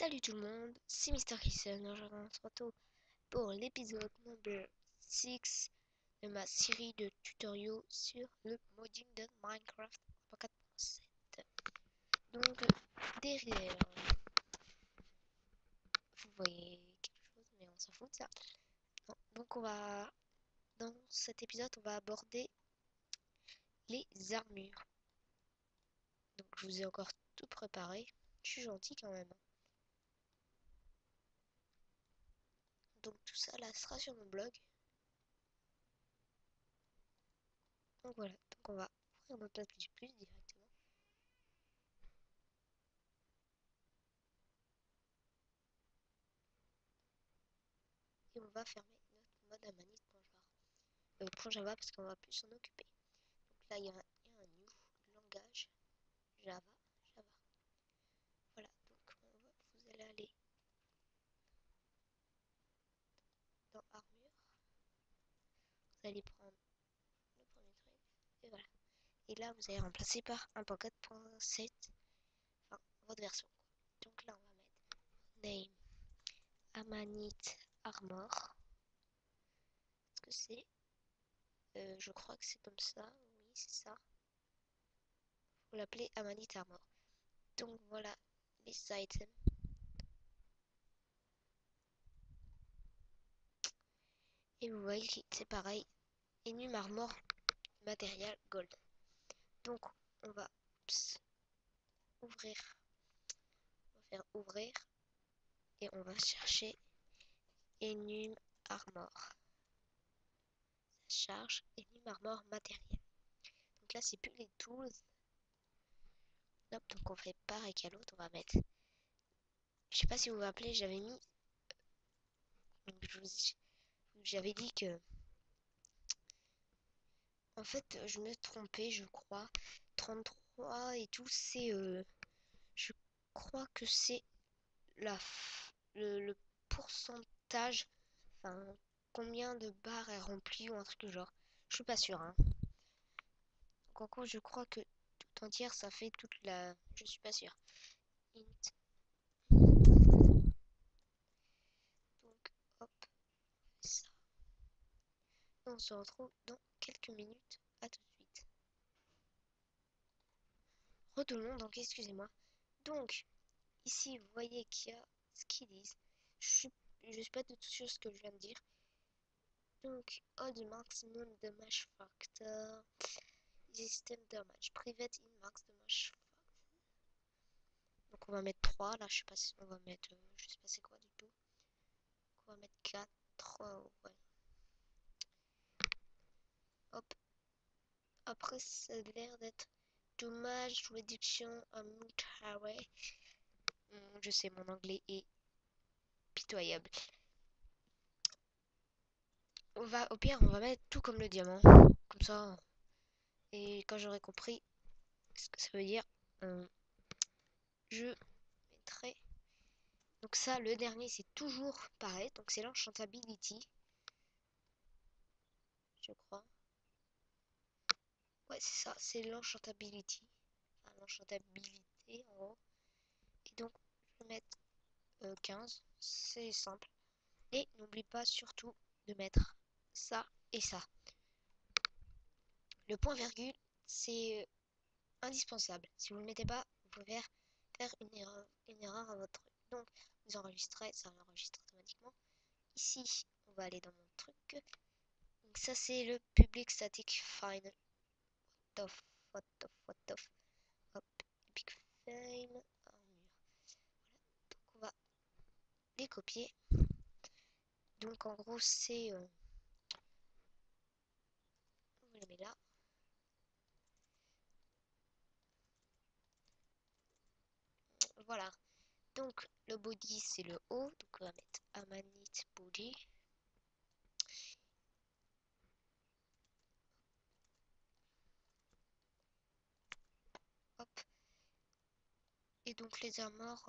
Salut tout le monde, c'est Mister Christian. Aujourd'hui, on se retrouve pour l'épisode number 6 de ma série de tutoriaux sur le modding de Minecraft 4.7. Donc, derrière, vous voyez quelque chose, mais on s'en fout de ça. Non. Donc, dans cet épisode, on va aborder les armures. Donc, je vous ai encore tout préparé. Je suis gentil quand même. Donc, tout ça là sera sur mon blog. Donc voilà, donc on va ouvrir notre page plus directement. Et on va fermer notre mode amanite.java parce qu'on va plus s'en occuper. Donc là il y a un new langage Java. Voilà, donc vous allez aller dans armure, vous allez prendre le premier truc et voilà. Et là vous allez remplacer par 1.4.7, enfin votre version. Donc là on va mettre name amanite armor. Est-ce que c'est je crois que c'est comme ça, oui c'est ça. Faut l'appeler amanite armor. Donc voilà les items. Et vous voyez que c'est pareil. Enum armor matériel gold. Donc on va ouvrir. On va faire ouvrir. Et on va chercher Enum armor. Ça charge Enum armor matériel. Donc là c'est plus les tools. Hop, donc on fait pareil qu'à l'autre. On va mettre. Je sais pas si vous vous rappelez, j'avais mis. J'avais dit que. En fait, je me trompais, je crois. 33 et tout, c'est. Je crois que c'est le pourcentage. Enfin, combien de barres est rempli ou un truc du genre. Je suis pas sûre, hein. Donc, en gros, je crois que tout entière, ça fait toute la. Je suis pas sûre. Int. Donc, hop, ça. On se retrouve dans quelques minutes. À tout de suite. Re tout le monde, donc excusez-moi. Donc, ici, vous voyez qu'il y a ce qu'ils disent. Je suis pas du tout sûre ce que je viens de dire. Donc, odd maximum damage factor. System damage. Private in max damage factor. Donc, on va mettre 3. Là, je sais pas si on va mettre. Je sais pas c'est quoi du tout. Donc, on va mettre 4. Ouais. Hop. Après, ça a l'air d'être damage reduction à multi-array. Je sais, mon anglais est pitoyable. Au pire, on va mettre tout comme le diamant. Comme ça. Et quand j'aurai compris ce que ça veut dire, je mettrai. Donc ça, le dernier, c'est toujours pareil. Donc c'est l'enchantability. Je crois. Ouais, c'est ça. C'est l'enchantability. Enfin, l'enchantabilité, en gros. Et donc, je vais mettre 15. C'est simple. Et n'oublie pas surtout de mettre ça et ça. Le point virgule, c'est indispensable. Si vous ne le mettez pas, vous pouvez faire une erreur à votre truc. Donc, vous enregistrez, ça l'enregistre automatiquement. Ici, on va aller dans mon truc. Donc ça, c'est le public static final. What the Hop, epic fame, armure. Voilà, donc on va les copier. Donc en gros, c'est on les met là. Voilà. Donc le body, c'est le haut. Donc on va mettre amanite body. Hop. Et donc les armors,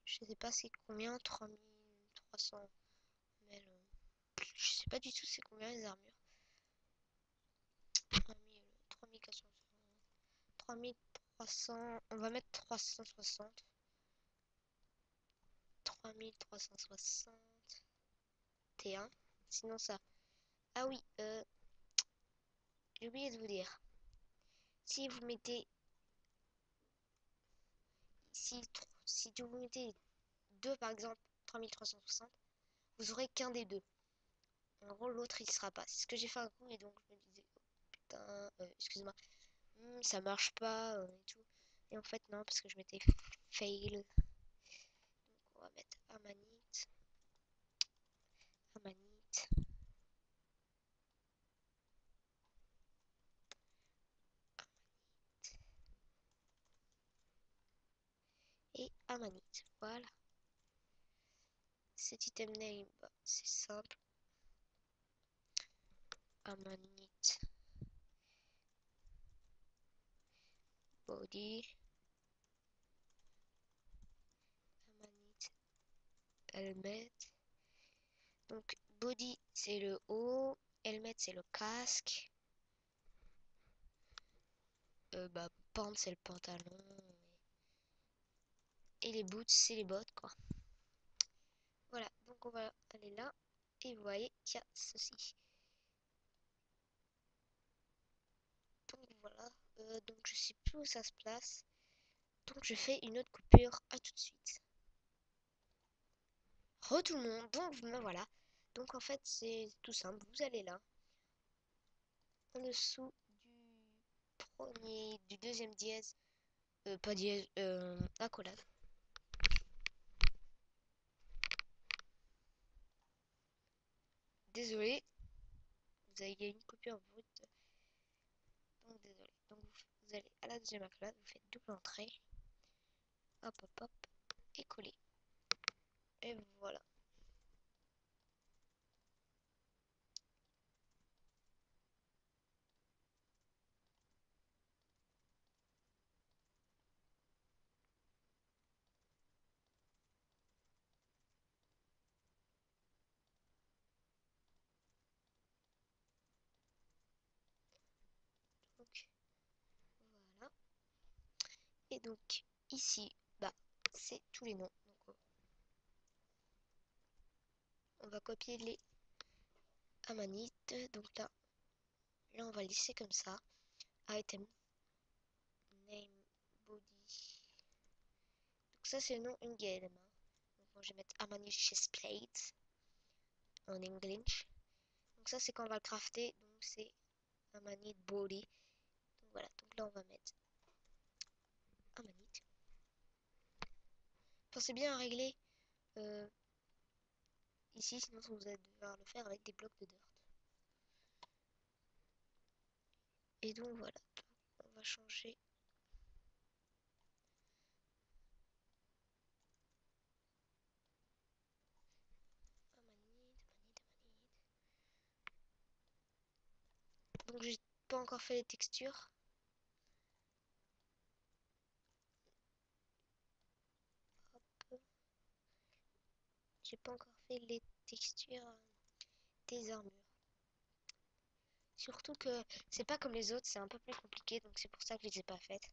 je sais pas c'est combien, 3300 ml. Je sais pas du tout c'est combien les armures. 3400, 3300. 300, on va mettre 360. 3361. Sinon ça. Ah oui, j'ai oublié de vous dire. Si vous mettez si vous mettez 2 par exemple, 3360, vous aurez qu'un des deux. En gros, l'autre il sera pas. C'est ce que j'ai fait un coup et donc je me disais, oh, putain, excusez-moi, ça marche pas et tout. Et en fait, non, parce que je m'étais fail. Donc, on va mettre Amanite, Amanite, et Amanite. Voilà. Cet item name, bah, c'est simple. Amanite, body, Amanite, helmet. Donc, body, c'est le haut, helmet, c'est le casque. Bah, pants, c'est le pantalon. Et les boots, c'est les bottes, quoi. Voilà, donc on va aller là. Et vous voyez qu'il y a ceci. Donc voilà, donc je sais plus où ça se place. Donc je fais une autre coupure, à tout de suite. Re tout le monde, donc me voilà. Donc en fait c'est tout simple, vous allez là, en dessous du deuxième dièse, pas dièse, accolade. Désolé, vous avez une coupure brute, donc désolé. Donc vous allez à la deuxième accolade, vous faites double entrée, hop hop hop, et coller. Et voilà. Donc voilà. Et donc ici, bah c'est tous les noms. Donc on va copier les amanites. Donc là on va laisser comme ça. Item, name, body. Donc ça c'est le nom in-game. Donc moi je vais mettre Amanite chestplate en English. Donc ça c'est quand on va le crafter. Donc c'est Amanite body. Donc voilà. Donc là on va mettre Amanite. Pensez bien à régler ici, sinon vous allez devoir le faire avec des blocs de dirt. Et donc voilà. On va changer. Donc j'ai pas encore fait les textures. Hop. J'ai pas encore fait les textures des armures. Surtout que c'est pas comme les autres, c'est un peu plus compliqué, donc c'est pour ça que je les ai pas faites.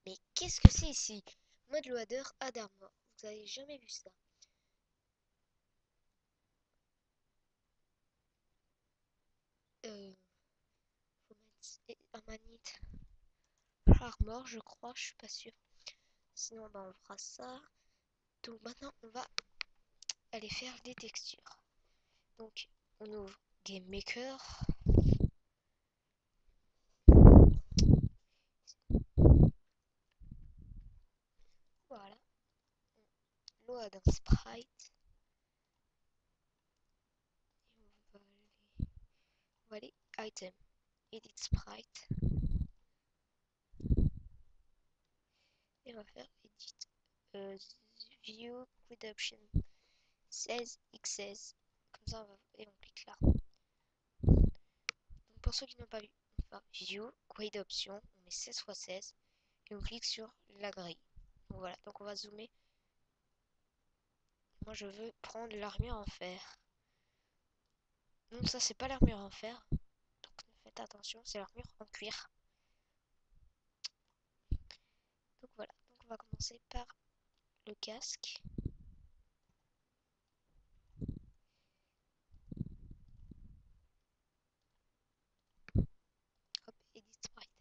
Mais qu'est-ce que c'est ici? Mode loader à d'armor. Vous avez jamais vu ça? Euh, faut mettre un manite armor, je crois, je suis pas sûre. Sinon, bah, on fera ça. Donc maintenant, on va aller faire des textures. Donc, on ouvre Game Maker. Voilà. On load un sprite. Et on va aller Item, Edit Sprite. Et on va faire Edit. View Grid Option 16x16. Comme ça, et on clique là. Donc pour ceux qui n'ont pas vu, on va View, Grid Option, on met 16x16 et on clique sur la grille. Donc voilà, donc on va zoomer. Moi je veux prendre l'armure en fer. Donc ça, c'est pas l'armure en fer. Donc faites attention, c'est l'armure en cuir. Donc voilà, donc on va commencer par le casque. Hop, edit sprite.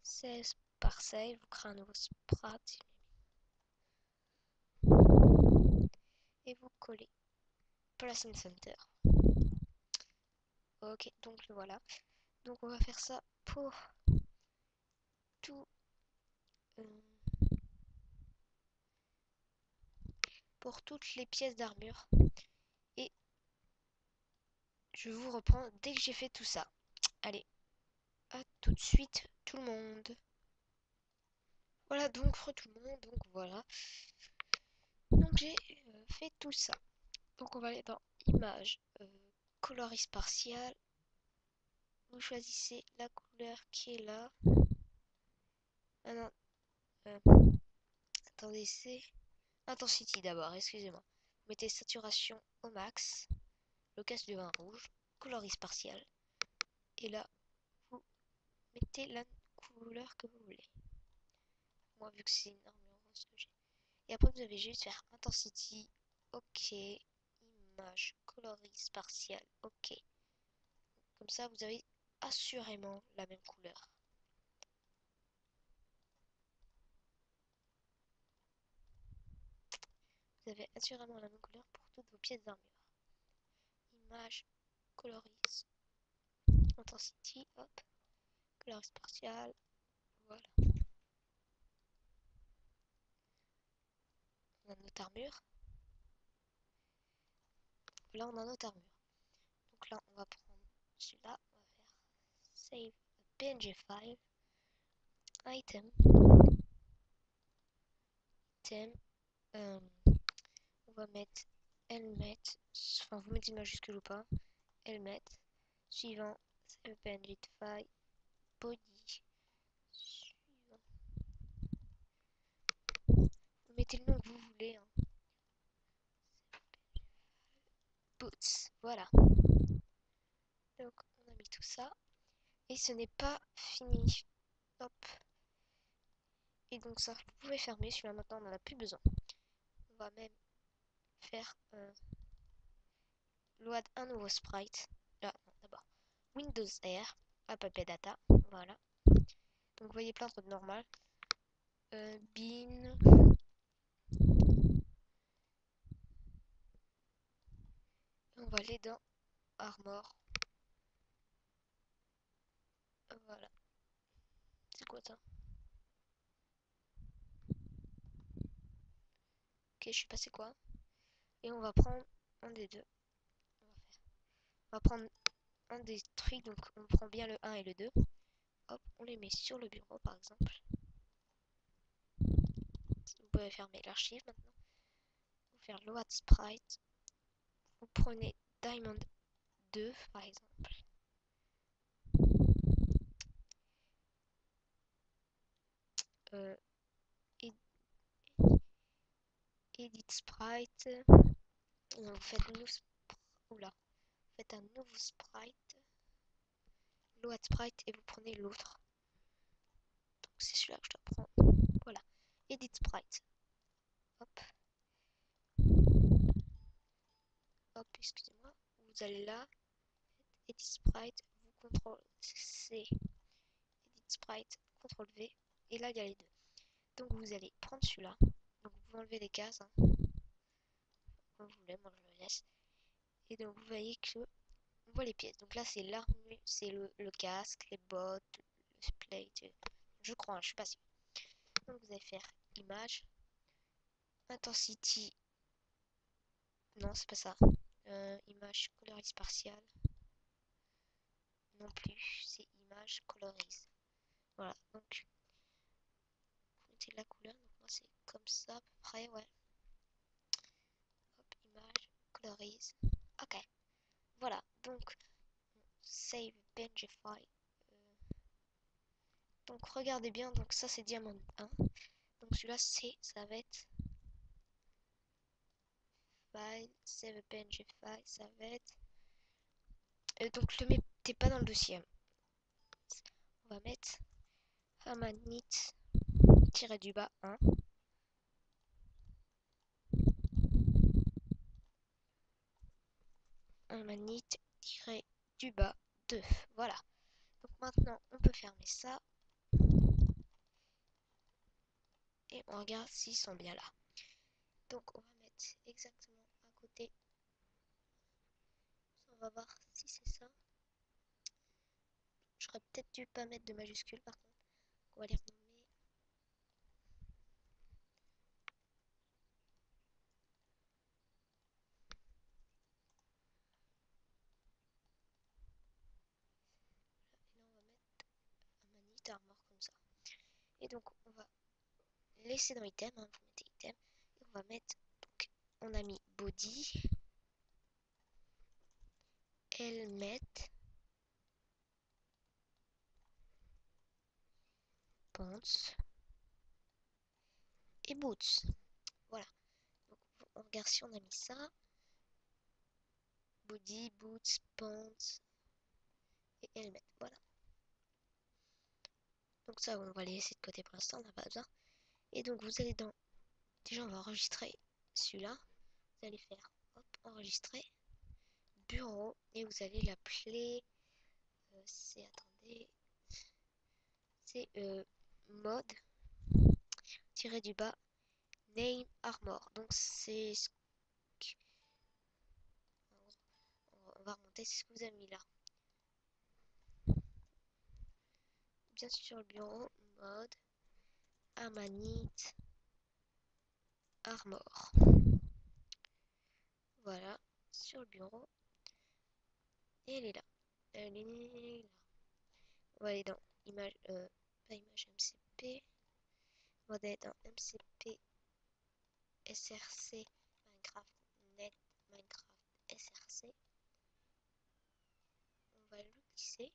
16 par save, vous créez un nouveau sprite et vous collez. Place in center. Ok, donc le voilà. Donc on va faire ça tout, euh, pour toutes les pièces d'armure. Et je vous reprends dès que j'ai fait tout ça. Allez, à tout de suite tout le monde. Voilà donc tout le monde, donc voilà. Donc j'ai fait tout ça. Donc on va aller dans image, coloris partial. Vous choisissez la couleur qui est là. Ah non, euh, attendez, c'est intensity d'abord, excusez-moi. Vous mettez saturation au max, le casque devient rouge, coloris partial. Et là, vous mettez la couleur que vous voulez. Moi, vu que c'est une armure rose que j'ai. Et après, vous avez juste faire intensity, ok, image, coloris partial, ok. Comme ça, vous avez assurément la même couleur. Vous avez assurément la même couleur pour toutes vos pièces d'armure. Image, coloris, intensity, hop, coloris partial, voilà. On a notre armure. Là, on a notre armure. Donc là, on va prendre celui-là, on va faire save PNG file, item, item, on va mettre helmet, enfin vous mettez une majuscule ou pas, helmet, suivant, save PNG file, body, suivant. Vous mettez le nom que vous voulez, hein. Boots, voilà. Donc on a mis tout ça. Et ce n'est pas fini. Hop. Et donc ça, vous pouvez fermer. Celui-là maintenant, on n'en a plus besoin. On va même faire load un nouveau sprite. Là, d'abord. Windows R. App data. Voilà. Donc vous voyez plein de trucs normal. Bin. On va aller dans Armor. Voilà. C'est quoi ça? Ok, je sais pas c'est quoi. Et on va prendre un des deux. On va prendre un des trucs. Donc on prend bien le 1 et le 2. Hop, on les met sur le bureau par exemple. Vous pouvez fermer l'archive maintenant. Vous faire load sprite. Vous prenez Diamond 2 par exemple. Euh, edit sprite. Vous faites oula. Faites un nouveau sprite. Load sprite et vous prenez l'autre. Donc c'est celui-là que je dois prendre. Voilà. Edit sprite. Hop. Hop, excusez-moi. Vous allez là. Edit sprite. Vous CTRL C. Edit sprite. CTRL V. Et là, il y a les deux. Donc vous allez prendre celui-là. Donc vous pouvez enlever les cases. Hein, comme vous voulez. Moi, je le laisse. Et donc vous voyez que on voit les pièces. Donc là, c'est l'armure, c'est le casque, les bottes, le plate. Je crois, hein, je suis pas sûre. Donc vous allez faire image, intensity. Non, c'est pas ça. Image colorise partial. Non plus, c'est image colorise. Voilà, donc vous mettez la couleur. Donc moi, c'est comme ça à peu près, ouais. Hop, image colorise. Ok, voilà. Donc, save PNG file. Donc regardez bien, donc ça c'est diamant 1. Donc celui-là ça va être file, save PNG file, ça va être Donc le mettez pas dans le dossier. On va mettre amanite tiré du bas 1. Amanite tiré du bas 2. Voilà. Donc maintenant on peut fermer ça. Et on regarde s'ils sont bien là. Donc on va mettre exactement à côté. On va voir si c'est ça. J'aurais peut-être dû pas mettre de majuscules par contre. On va les renommer. Et là on va mettre Amanite Armor comme ça. Et donc on va laisser dans item, hein, vous mettez item. Et on va mettre, donc on a mis body, helmet, pants et boots. Voilà. Donc on regarde si on a mis ça. Body, boots, pants et helmet. Voilà. Donc ça on va les laisser de côté pour l'instant, on n'a pas besoin. Et donc vous allez dans... Déjà on va enregistrer celui-là. Vous allez faire hop, enregistrer, bureau, et vous allez l'appeler... c'est... Attendez... C'est mode tiré du bas name armor. Donc c'est... On va remonter, c'est ce que vous avez mis là. Bien sûr le bureau, mode, amanite, armor. Voilà, sur le bureau. Et elle est là. Elle est là. On va aller dans image, pas image MCP. On va aller dans MCP, SRC, Minecraft, Net, Minecraft, SRC. On va le glisser.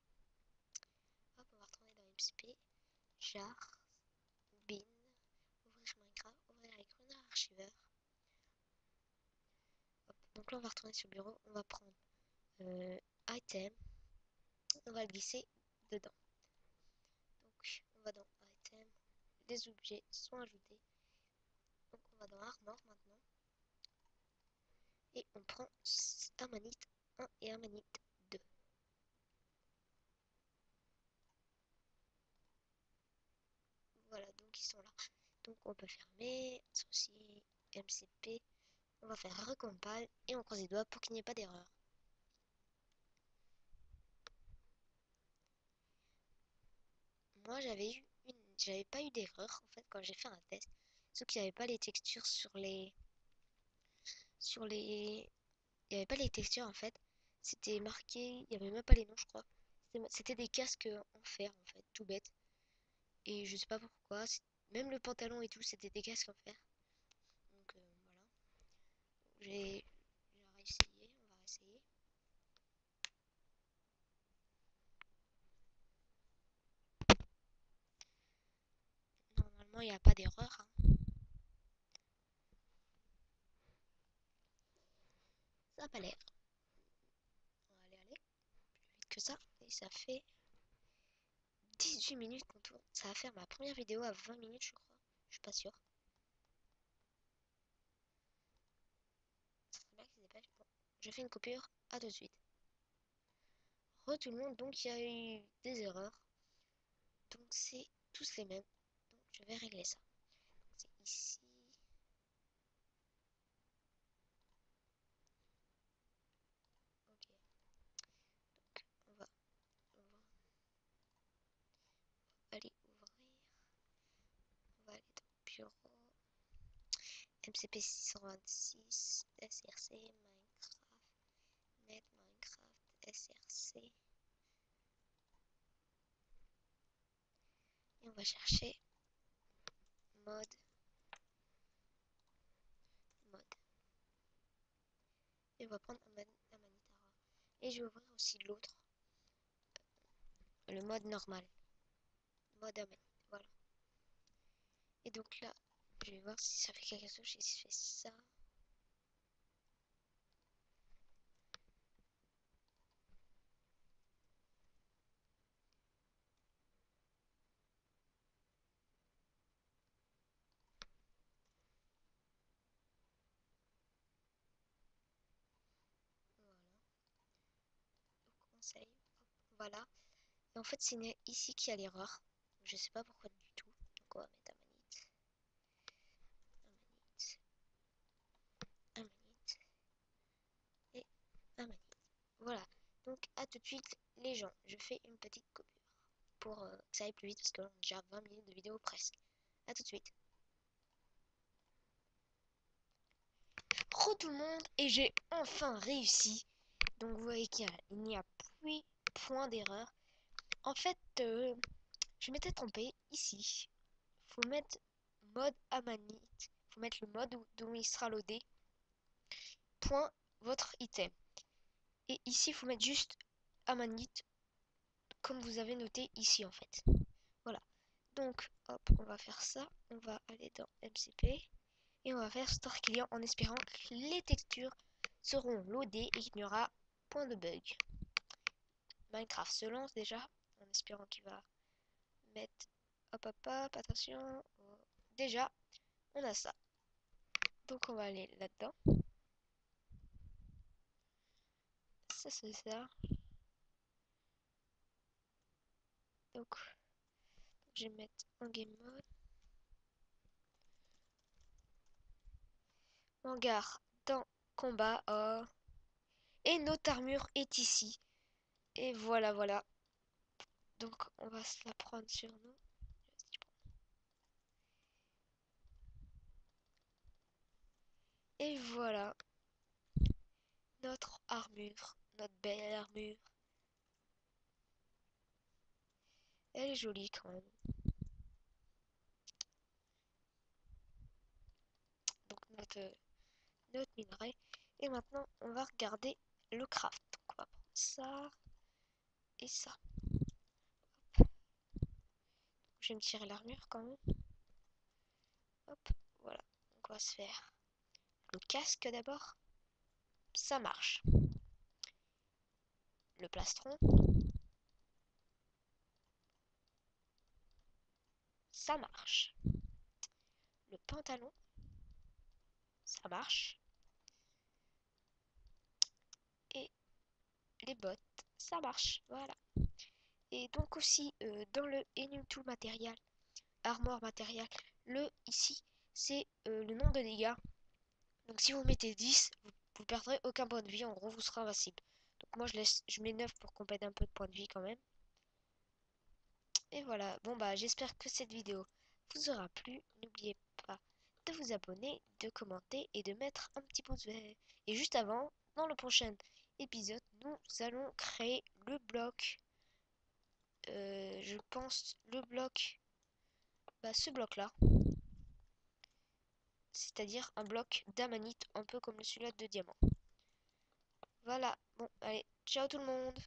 Hop, on va retourner dans MCP, jar, bin, ouvrir Minecraft, ouvrir avec Runner Archiver. Hop, donc là on va retourner sur le bureau, on va prendre item, on va le glisser dedans. Donc on va dans item, les objets sont ajoutés. Donc on va dans armor maintenant. Et on prend amanite 1 et amanite 2. Voilà, donc ils sont là. Donc on peut fermer, ceci, MCP. On va faire recompile et on croise les doigts pour qu'il n'y ait pas d'erreur. Moi j'avais pas eu d'erreur en fait quand j'ai fait un test. Sauf qu'il n'y avait pas les textures il n'y avait pas les textures en fait. C'était marqué, il n'y avait même pas les noms je crois. C'était des casques en fer en fait, tout bête. Et je sais pas pourquoi, même le pantalon et tout, c'était des casques en fer. Donc voilà. J'ai réessayé, on va réessayer. Normalement, il n'y a pas d'erreur, hein. Ça n'a pas l'air. On va aller plus vite que ça. Et ça fait 18 minutes qu'on tourne. Ça va faire ma première vidéo à 20 minutes, je crois. Je suis pas sûre. Ça serait bien qu'ils aient pas... Bon, je fais une coupure. À tout de suite. Re tout le monde, donc il y a eu des erreurs. Donc c'est tous les mêmes. Donc je vais régler ça. C'est ici. Ok. Donc on va aller ouvrir. On va aller dans bureau. MCP 626, SRC, Minecraft, Net, Minecraft, SRC. Et on va chercher mode. Et on va prendre Amanitara. Et je vais ouvrir aussi l'autre. Le mode normal. Mode Amanit. Voilà. Et donc là, je vais voir si ça fait quelque chose. Si je fais ça. save. Voilà. Et en fait, c'est ici qu'il y a l'erreur. Je sais pas pourquoi du tout. Donc on va mettre Amanite et Amanite. Voilà. Donc à tout de suite les gens. Je fais une petite coupure pour que ça aille plus vite parce qu'on a déjà 20 minutes de vidéo presque. À tout de suite. Re tout le monde et j'ai enfin réussi. Donc vous voyez qu'il n'y a plus point d'erreur. En fait, je m'étais trompé ici. Faut mettre mode Amanite. Faut mettre le mode d'où il sera loadé. Point votre item. Et ici, il faut mettre juste Amanite comme vous avez noté ici en fait. Voilà. Donc, hop, on va faire ça. On va aller dans MCP et on va faire Store Client en espérant que les textures seront loadées et qu'il n'y aura point de bug. Minecraft se lance déjà en espérant qu'il va mettre hop hop hop, attention. Déjà, on a ça. Donc on va aller là-dedans. Ça c'est ça. Donc je vais mettre en game mode. Hangar dans combat. Oh. Et notre armure est ici. Et voilà, voilà. Donc on va se la prendre sur nous. Et voilà. Notre armure. Notre belle armure. Elle est jolie quand même. Donc notre minerai. Et maintenant on va regarder le craft. Donc on va prendre ça et ça. Je vais me tirer l'armure quand même. Hop, voilà. Donc on va se faire le casque d'abord. Ça marche. Le plastron. Ça marche. Le pantalon. Ça marche. Et les bottes. Ça marche. Voilà. Et donc aussi dans le Enum Tool Material, Armor Material, le ici c'est le nombre de dégâts. Donc si vous mettez 10, vous perdrez aucun point de vie, en gros vous serez invincible. Donc moi je mets 9 pour qu'on pète un peu de points de vie quand même. Et voilà, bon bah j'espère que cette vidéo vous aura plu. N'oubliez pas de vous abonner, de commenter et de mettre un petit pouce vert. Et juste avant, dans le prochain épisode, nous allons créer le bloc. Je pense le bloc, bah, ce bloc là, c'est-à-dire un bloc d'amanite un peu comme celui-là de diamant. Voilà, bon allez, ciao tout le monde.